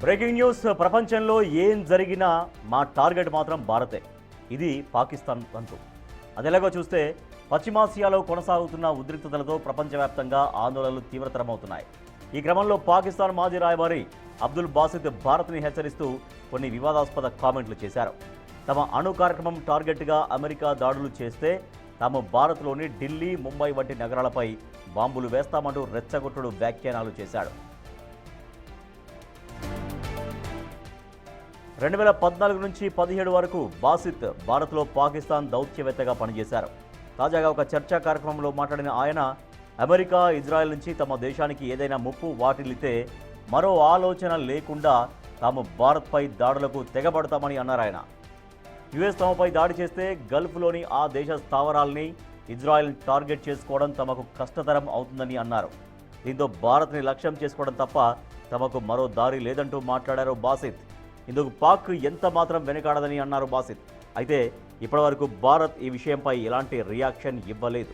Breaking news. ప్రపంచంలో ఏం జరిగినా మా టార్గెట్ మాత్రం భారతే. ఇది పాకిస్తాన్ వంతు. అదేలాగో చూస్తే పశ్చిమాసియాలో కొనసాగుతున్న ఉద్రిక్తతలతో ప్రపంచవ్యాప్తంగా ఆందోళనలు తీవ్రతరమవుతున్నాయి. ఈ క్రమంలో పాకిస్తాన్ మాజీ రాయబారి అబ్దుల్ బాసిత్ భారత్ని హెచ్చరిస్తూ కొన్ని వివాదాస్పద కామెంట్లు చేశారు. తమ అణు కార్యక్రమం టార్గెట్గా అమెరికా దాడులు చేస్తే తాము భారత్లోని ఢిల్లీ, ముంబై వంటి నగరాలపై బాంబులు వేస్తామంటూ రెచ్చగొట్టుడు వ్యాఖ్యానాలు చేశాడు. 2014 నుంచి 17 వరకు బాసిత్ భారత్లో పాకిస్తాన్ దౌత్యవేత్తగా పనిచేశారు. తాజాగా ఒక చర్చా కార్యక్రమంలో మాట్లాడిన ఆయన అమెరికా, ఇజ్రాయెల్ నుంచి తమ దేశానికి ఏదైనా ముప్పు వాటిల్లితే మరో ఆలోచన లేకుండా తాము భారత్పై దాడులకు తెగబడతామని అన్నారు. ఆయన యుఎస్ తమపై దాడి చేస్తే గల్ఫ్లోని ఆ దేశ స్థావరాల్ని ఇజ్రాయెల్ టార్గెట్ చేసుకోవడం తమకు కష్టతరం అవుతుందని అన్నారు. దీంతో భారత్ని లక్ష్యం చేసుకోవడం తప్ప తమకు మరో దారి లేదంటూ మాట్లాడారు బాసిత్. ఇందుకు పాక్ ఎంత మాత్రం వెనుకాడదని అన్నారు బాసిత్. అయితే ఇప్పటివరకు భారత్ ఈ విషయంపై ఎలాంటి రియాక్షన్ ఇవ్వలేదు.